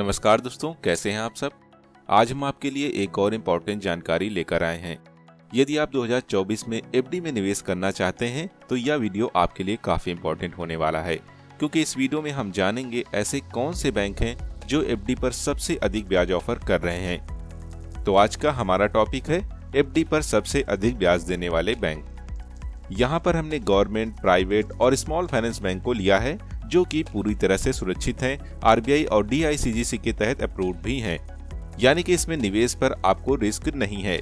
नमस्कार दोस्तों, कैसे हैं आप सब। आज हम आपके लिए एक और इम्पॉर्टेंट जानकारी लेकर आए हैं। यदि आप 2024 में एफडी में निवेश करना चाहते हैं तो यह वीडियो आपके लिए काफी इम्पोर्टेंट होने वाला है, क्योंकि इस वीडियो में हम जानेंगे ऐसे कौन से बैंक हैं जो एफडी पर सबसे अधिक ब्याज ऑफर कर रहे हैं। तो आज का हमारा टॉपिक है एफडी पर सबसे अधिक ब्याज देने वाले बैंक। यहाँ पर हमने गवर्नमेंट, प्राइवेट और स्मॉल फाइनेंस बैंक को लिया है, जो कि पूरी तरह से सुरक्षित हैं, आरबीआई और डीआईसीजीसी के तहत अप्रूव्ड भी हैं, यानी कि इसमें निवेश पर आपको रिस्क नहीं है।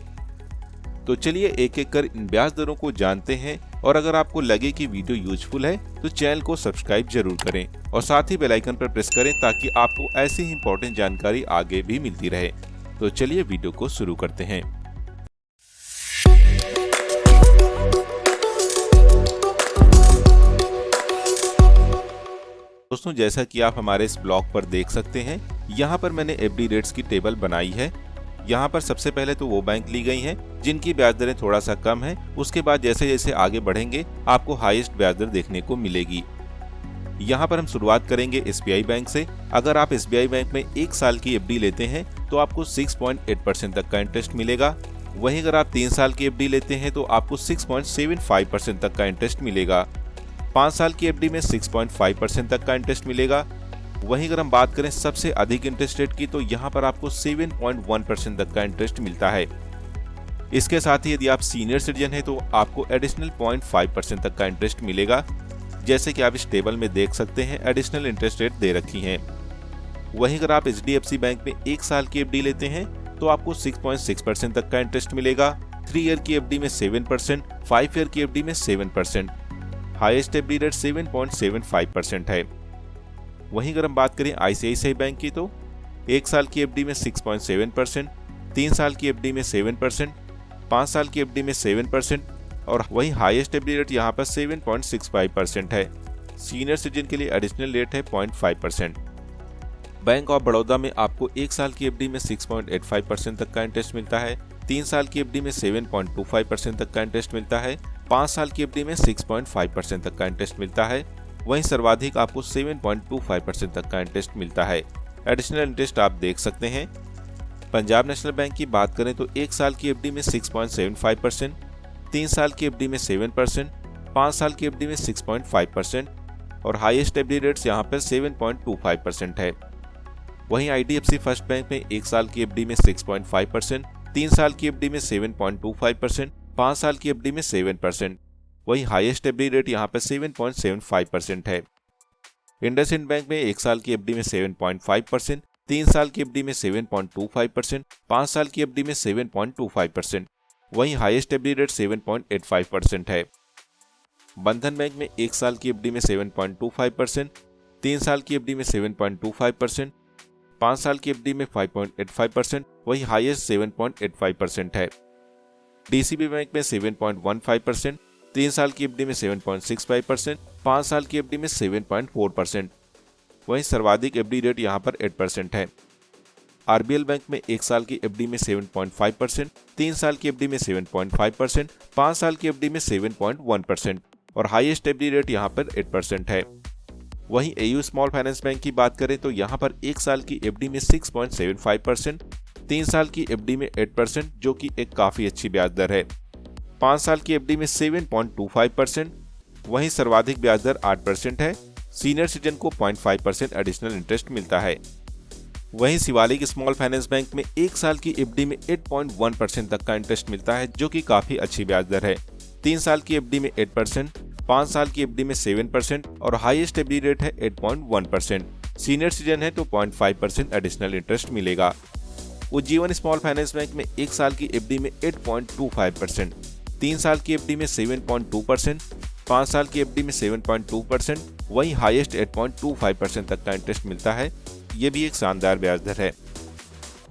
तो चलिए एक एक कर इन ब्याज दरों को जानते हैं, और अगर आपको लगे कि वीडियो यूजफुल है तो चैनल को सब्सक्राइब जरूर करें और साथ ही बेल आइकन पर प्रेस करें ताकि आपको ऐसी ही इंपॉर्टेंट जानकारी आगे भी मिलती रहे। तो चलिए वीडियो को शुरू करते हैं। दोस्तों, जैसा कि आप हमारे इस ब्लॉग पर देख सकते हैं, यहाँ पर मैंने एफडी रेट्स की टेबल बनाई है। यहाँ पर सबसे पहले तो वो बैंक ली गई हैं जिनकी ब्याज दरें थोड़ा सा कम है। उसके बाद जैसे जैसे आगे बढ़ेंगे आपको हाईएस्ट ब्याज दर देखने को मिलेगी। यहाँ पर हम शुरुआत करेंगे एसबीआई बैंक से। अगर आप एसबीआई बैंक में 1 साल की एफडी लेते हैं तो आपको 6.8% तक का इंटरेस्ट मिलेगा। वहीं अगर आप 3 साल की एफडी लेते हैं तो आपको 6.75% तक का इंटरेस्ट मिलेगा। 5 साल की एफडी में 6.5% तक का इंटरेस्ट मिलेगा। वहीं अगर हम बात करें सबसे अधिक इंटरेस्ट रेट की, तो यहाँ पर आपको 7.1% तक का इंटरेस्ट मिलता है। इसके साथ ही यदि आप सीनियर सिटीजन हैं तो आपको एडिशनल 0.5% तक का इंटरेस्ट मिलेगा। जैसे कि आप इस टेबल में देख सकते हैं, एडिशनल इंटरेस्ट रेट दे रखी हैं। वहीं अगर आप एचडीएफसी बैंक में 1 साल की एफडी लेते हैं तो आपको 6.6% तक का इंटरेस्ट मिलेगा। 3 ईयर की एफडी में 7%, 5 ईयर की एफडी में 7%। हाईएस्ट एफडी रेट 7.75% है। वहीं अगर हम बात करें आईसीआईसीआई बैंक की, तो 1 साल की एफडी में 6.7%, 3 साल की एफडी में 7%, 5 साल की एफडी में 7%, और वहीं हाईएस्ट एफडी रेट यहाँ पर 7.65% है। सीनियर सिटीजन के लिए एडिशनल रेट है 0.5%। बैंक ऑफ बड़ौदा में आपको 1 साल की एफडी में 6.85% तक का इंटरेस्ट मिलता है। 3 साल की एफडी में 7.25% तक का इंटरेस्ट मिलता है। 5 साल की एफडी में 6.5% तक का इंटरेस्ट मिलता है। वहीं सर्वाधिक आपको 7.25% तक का इंटरेस्ट मिलता है। एडिशनल इंटरेस्ट आप देख सकते हैं। पंजाब नेशनल बैंक की बात करें तो 1 साल की एफडी में 6.75%, 3 साल की एफडी में 7%, 5 साल की एफडी में 6.5%, और हाईएस्ट एफडी रेट्स यहाँ पर 7.25% है। वहीं आईडीएफसी फर्स्ट बैंक में 1 साल की एफडी में 6.5%, 3 साल की एफडी में 7.25%, 5 साल की एफडी में 7%। वहीं हाईएस्ट एफडी रेट यहाँ पर 7.75% है। इंडसइंड बैंक में 1 साल की एफडी में 7.5%, 3 साल की एफडी में 7.25%, 5 साल की एफडी में 7.25%। वहीं हाईएस्ट एफडी रेट 7.85% है। बंधन बैंक में 1 साल की एफडी में 7.25%, 3 साल की एफडी में 7.25%, 5 साल की एफडी में 5.85%। वहीं हाईएस्ट 7.85% है। डीसीबी बैंक में 7.15%, 3 साल की एफडी में 7.65%, 5 साल की एफडी में 7.4%। वहीं सर्वाधिक एफडी रेट यहाँ पर 8% है। आरबीएल बैंक में 1 साल की एफडी में 7.5%, 3 साल की एफडी में 7.5%, 5 साल की एफडी में 7.1%, और हाईएस्ट एफडी रेट यहाँ पर 8% है। वहीं एयू स्मॉल फाइनेंस बैंक की बात करें तो यहाँ पर 1 साल की एफडी में 6.75%, 3 साल की एफडी में 8%, जो कि एक काफी अच्छी ब्याज दर है। 5 साल की एफडी में 7.25%, वहीं सर्वाधिक ब्याज दर 8% है। सीनियर सिटीजन को 0.5% एडिशनल इंटरेस्ट मिलता है। वहीं शिवालिक स्मॉल फाइनेंस बैंक में 1 साल की एफडी में 8.1% तक का इंटरेस्ट मिलता है, जो कि काफी अच्छी ब्याज दर है। 3 साल की एफडी में 8%, 5 साल की एफडी में 7%, और हाईएस्ट एफडी रेट है 8.1%। सीनियर सिटीजन है तो 0.5% एडिशनल इंटरेस्ट मिलेगा। उज्जीवन स्मॉल फाइनेंस बैंक में 1 साल की एफडी में 8.25%, 3 साल की एफडी में 7.2%, 5 साल की एफडी में 7.2%, वहीं हाईएस्ट 8.25% तक का इंटरेस्ट मिलता है। ये भी एक शानदार ब्याज दर है।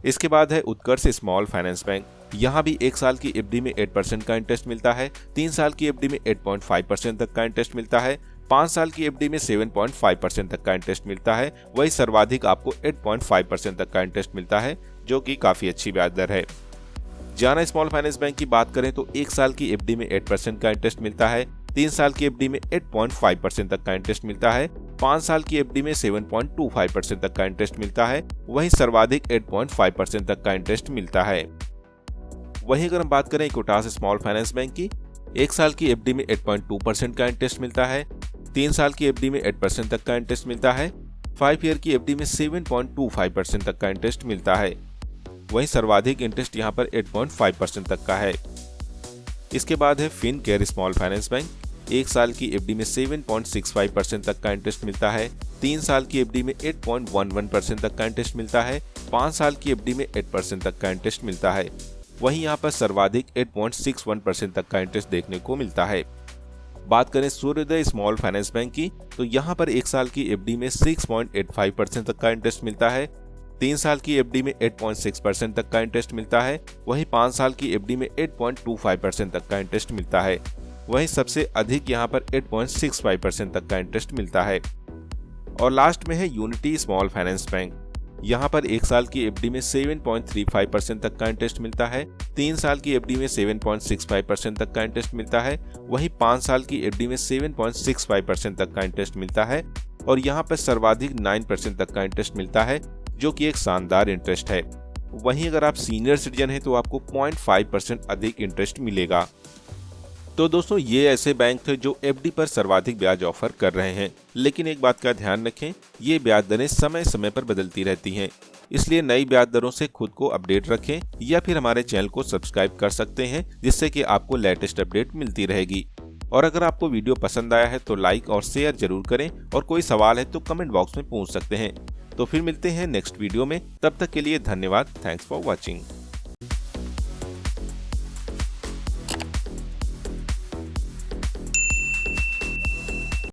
इसके बाद है उत्कर्ष स्मॉल फाइनेंस बैंक। यहाँ भी 1 साल की एफडी में 8% का इंटरेस्ट मिलता है। 3 साल की एफडी में 8.5% तक का इंटरेस्ट मिलता है। 5 साल की एफडी में 7.5% तक का इंटरेस्ट मिलता है। वही सर्वाधिक आपको 8.5% तक का इंटरेस्ट मिलता है, जो कि काफी अच्छी ब्याज दर है। जाना स्मॉल फाइनेंस बैंक की बात करें तो 1 साल की एफडी में 8% का इंटरेस्ट मिलता है। 3 साल की एफडी में 8.5% तक का इंटरेस्ट मिलता है। 5 साल की एफडी में 7.25% तक का इंटरेस्ट मिलता है, वहीं सर्वाधिक 8.5% तक का इंटरेस्ट मिलता है। वहीं अगर हम बात करें इक्विटास स्मॉल फाइनेंस बैंक की, 1 साल की एफडी में 8.2% का इंटरेस्ट मिलता है, 3 साल की एफडी में 8% तक का इंटरेस्ट मिलता है, 5 ईयर की एफडी में 7.25% तक का इंटरेस्ट मिलता है। वहीं सर्वाधिक इंटरेस्ट यहां पर 8.5% तक का है। इसके बाद है फिनकेयर स्मॉल फाइनेंस बैंक, 1 साल की एफडी में 7.65% तक का इंटरेस्ट मिलता है, 3 साल की एफडी में 8.11% तक का इंटरेस्ट मिलता है, 5 साल की एफडी में 8% तक का इंटरेस्ट मिलता है। वहीं यहाँ पर सर्वाधिक 8.61% तक का इंटरेस्ट देखने को मिलता है। बात करें सूर्योदय स्मॉल फाइनेंस बैंक की, तो यहाँ पर 1 साल की एफडी में 6.85% तक का इंटरेस्ट मिलता है, 3 साल की एफडी में 8.6% तक का इंटरेस्ट मिलता है, वहीं 5 साल की एफडी में 8.25% तक का इंटरेस्ट मिलता है। वहीं सबसे अधिक यहाँ पर 8.65% तक का इंटरेस्ट मिलता है। और लास्ट में है यूनिटी स्मॉल फाइनेंस बैंक, यहाँ पर 1 साल की एफडी में 7.35% तक का इंटरेस्ट मिलता है, 3 साल की एफडी में 7.65% तक का इंटरेस्ट मिलता है, वहीं 5 साल की एफडी में 7.65% तक का इंटरेस्ट मिलता है, और यहाँ पर सर्वाधिक 9% तक का इंटरेस्ट मिलता है, जो कि एक शानदार इंटरेस्ट है। वहीं अगर आप सीनियर सिटीजन हैं तो आपको 0.5% अधिक इंटरेस्ट मिलेगा। तो दोस्तों ये ऐसे बैंक थे जो एफडी पर सर्वाधिक ब्याज ऑफर कर रहे हैं, लेकिन एक बात का ध्यान रखें, ये ब्याज दरें समय समय पर बदलती रहती हैं, इसलिए नई ब्याज दरों से खुद को अपडेट रखें या फिर हमारे चैनल को सब्सक्राइब कर सकते हैं, जिससे कि आपको लेटेस्ट अपडेट मिलती रहेगी। और अगर आपको वीडियो पसंद आया है तो लाइक और शेयर जरूर करें, और कोई सवाल है तो कमेंट बॉक्स में पूछ सकते हैं। तो फिर मिलते हैं नेक्स्ट वीडियो में, तब तक के लिए धन्यवाद। Thanks for watching.